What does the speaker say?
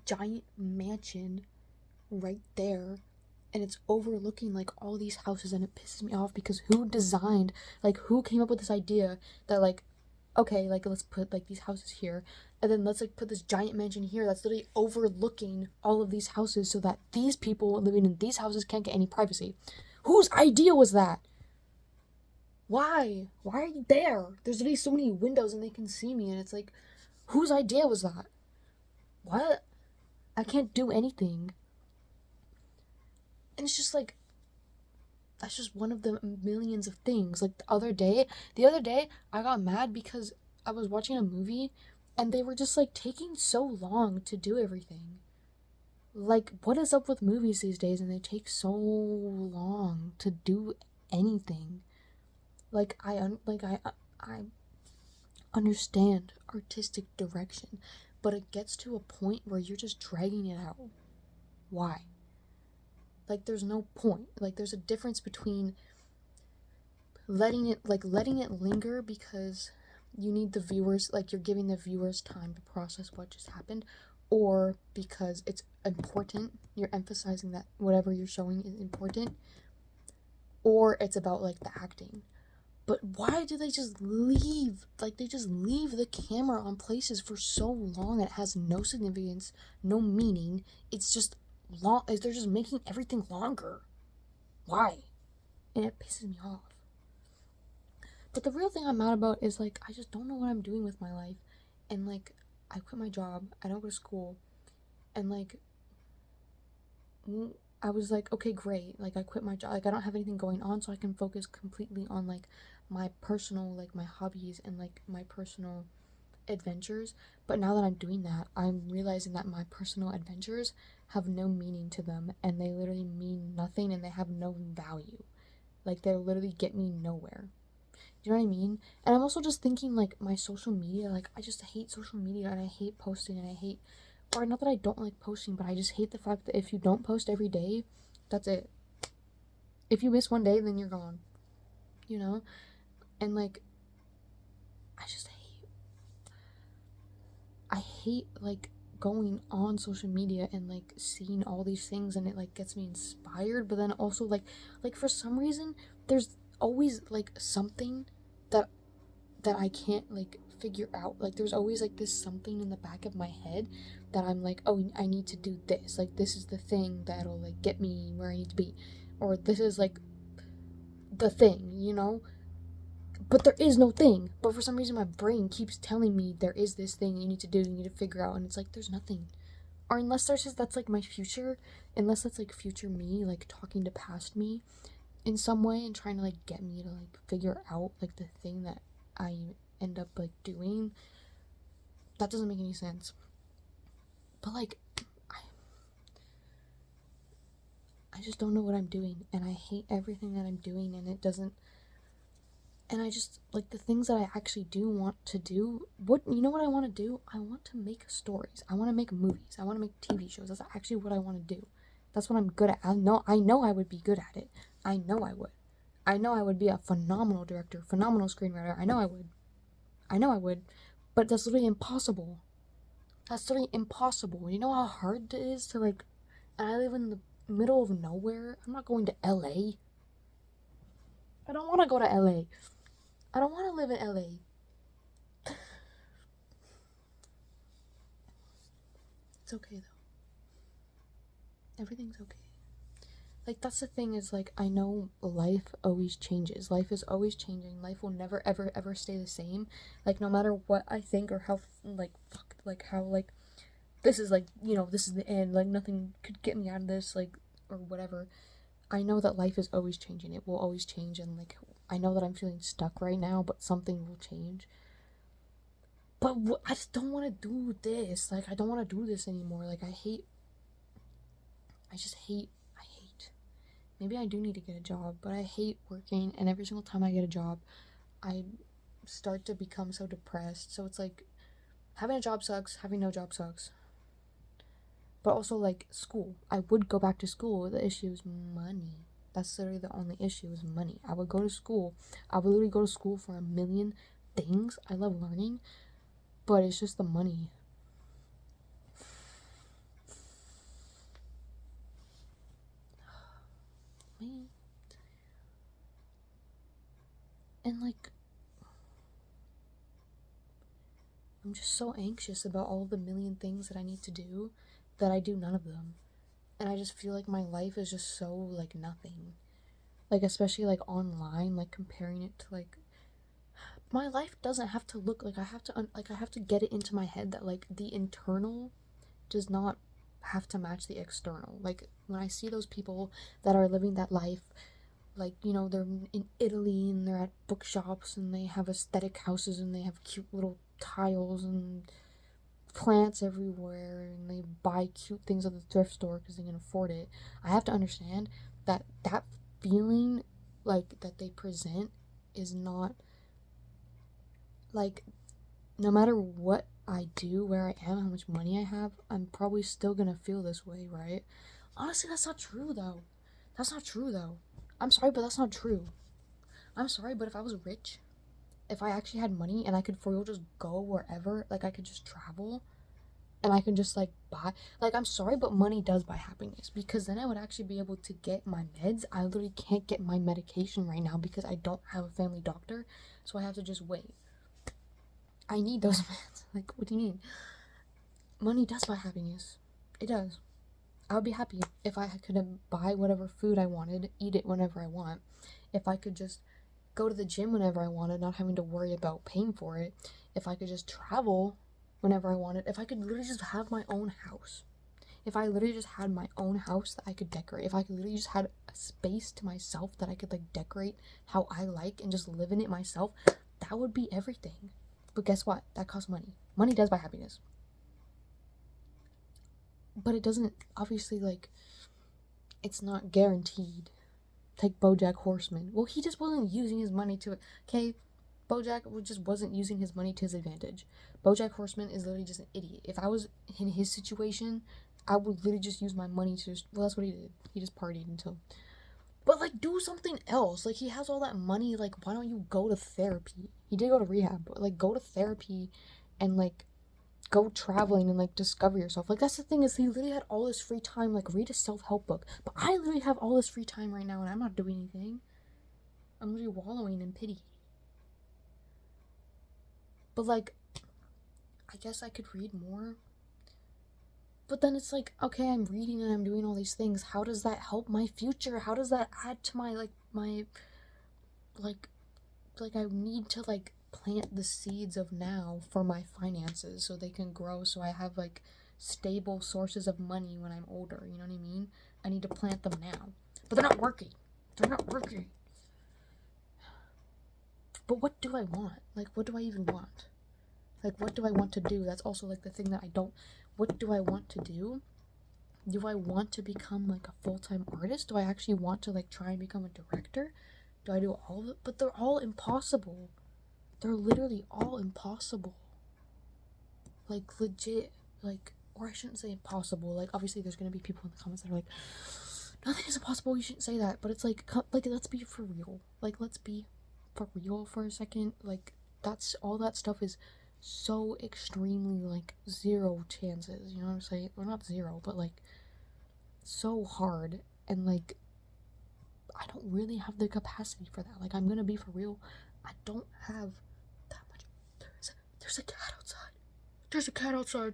giant mansion right there, and it's overlooking like all these houses, and it pisses me off because who came up with this idea that like, okay, like let's put like these houses here, and then let's like put this giant mansion here that's literally overlooking all of these houses so that these people living in these houses can't get any privacy. Whose idea was that? Why are you there? There's literally so many windows and they can see me, and it's like, whose idea was that? What? I can't do anything. And it's just like, that's just one of the millions of things. Like the other day I got mad because I was watching a movie and they were just like taking so long to do everything. Like, what is up with movies these days, and they take so long to do anything? Like I understand artistic direction, but it gets to a point where you're just dragging it out. Why? Like, there's no point. Like, there's a difference between letting it linger because you need the viewers, like you're giving the viewers time to process what just happened, or because it's important, you're emphasizing that whatever you're showing is important, or it's about like the acting. But why do they just leave? Like, they just leave the camera on places for so long and it has no significance, no meaning. It's just long. They're just making everything longer. Why? And it pisses me off. But the real thing I'm mad about is like, I just don't know what I'm doing with my life. And like, I quit my job, I don't go to school. And like, I was like, okay, great. Like, I quit my job. Like, I don't have anything going on, so I can focus completely on like my personal, like my hobbies and like my personal adventures. But now that I'm doing that, I'm realizing that my personal adventures have no meaning to them, and they literally mean nothing, and they have no value. Like, they literally get me nowhere. Do you know what I mean? And I'm also just thinking like my social media, like I just hate social media, and I hate posting, and I hate, or not that I don't like posting, but I just hate the fact that if you don't post every day, that's it. If you miss one day, then you're gone. You know? And like, I just hate like going on social media and like seeing all these things, and it like gets me inspired, but then also like for some reason there's always like something that I can't like figure out. Like, there's always like this something in the back of my head that I'm like, oh, I need to do this. Like, this is the thing that'll like get me where I need to be, or this is like the thing, you know? But there is no thing. But for some reason, my brain keeps telling me there is this thing you need to do, you need to figure out, and it's like there's nothing. Or unless there's just that's like my future, unless that's like future me, like talking to past me in some way and trying to like get me to like figure out like the thing that I end up like doing. That doesn't make any sense. But like, I just don't know what I'm doing, and I hate everything that I'm doing, and it doesn't. And I just like the things that I actually do want to do. What, you know what I want to do? I want to make stories. I want to make movies. I want to make TV shows. That's actually what I want to do. That's what I'm good at. I know I would be good at it. I know I would. I know I would be a phenomenal director, phenomenal screenwriter. I know I would. I know I would. But that's literally impossible. That's literally impossible. You know how hard it is to like, and I live in the middle of nowhere. I'm not going to LA. I don't want to go to LA. I don't want to live in LA. It's okay though. Everything's okay. Like, that's the thing, is like, I know life always changes. Life is always changing. Life will never ever ever stay the same. Like, no matter what I think, or how like fuck, like how like this is like, you know, this is the end. Like, nothing could get me out of this, like, or whatever. I know that life is always changing. It will always change, and like, I know that I'm feeling stuck right now, but something will change. But I just don't want to do this. Like, I don't want to do this anymore. Like, I hate. I just hate. I hate. Maybe I do need to get a job, but I hate working, and every single time I get a job, I start to become so depressed. So it's like, having a job sucks, having no job sucks. But also, like, school. I would go back to school. The issue is money. That's literally the only issue, is money. I would go to school. I would literally go to school for a million things. I love learning, but it's just the money. And like, I'm just so anxious about all the million things that I need to do that I do none of them. And I just feel like my life is just so like nothing. Like, especially like online, like comparing it to like my life doesn't have to look like I have to get it into my head that like the internal does not have to match the external. Like when I see those people that are living that life, like, you know, they're in Italy and they're at bookshops and they have aesthetic houses and they have cute little tiles and plants everywhere and they buy cute things at the thrift store because they can afford it. I have to understand that that feeling like that they present is not like, no matter what I do, where I am, how much money I have, I'm probably still gonna feel this way, right? Honestly, that's not true though. That's not true though. I'm sorry, but that's not true. I'm sorry, but if I was rich, if I actually had money and I could for real just go wherever, like I could just travel and I can just like buy, like, I'm sorry, but money does buy happiness, because then I would actually be able to get my meds. I literally can't get my medication right now because I don't have a family doctor, so I have to just wait. I need those meds. Like, what do you mean? Money does buy happiness. It does. I would be happy if I could buy whatever food I wanted, eat it whenever I want. If I could just go to the gym whenever I wanted, not having to worry about paying for it. If I could just travel whenever I wanted. If I could literally just have my own house. If I literally just had my own house that I could decorate. If I could literally just had a space to myself that I could like decorate how I like and just live in it myself, that would be everything. But guess what? That costs money. Money does buy happiness. But it doesn't, obviously, like, it's not guaranteed. Take BoJack Horseman. Well, he just wasn't using his money to, okay, BoJack just wasn't using his money to his advantage. BoJack Horseman is literally just an idiot. If I was in his situation, I would literally just use my money to just, well, that's what he did. He just partied until, but like, do something else. Like, he has all that money, like, why don't you go to therapy? He did go to rehab, but like, go to therapy and like go traveling and like discover yourself. Like, that's the thing, is he literally had all this free time. Like, read a self-help book. But I literally have all this free time right now and I'm not doing anything. I'm literally wallowing in pity. But like, I guess I could read more. But then it's like, okay, I'm reading and I'm doing all these things. How does that help my future? How does that add to my like I need to like plant the seeds of now for my finances so they can grow, so I have like stable sources of money when I'm older, you know what I mean? I need to plant them now. But they're not working. They're not working. But what do I want? Like, what do I even want? Like, what do I want to do? That's also like the thing that I don't, what do I want to do? Do I want to become like a full-time artist? Do I actually want to like try and become a director? Do I do all of it? But they're all impossible. They're literally all impossible. Like, legit. Like, or I shouldn't say impossible. Like, obviously there's gonna be people in the comments that are like, nothing is impossible, you shouldn't say that. But it's like, let's be for real. Like, let's be for real for a second. Like, that's, all that stuff is so extremely, like, zero chances. You know what I'm saying? Or not zero, but like, so hard. And like, I don't really have the capacity for that. Like, I'm gonna be for real. I don't have that much. There's a cat outside. There's a cat outside.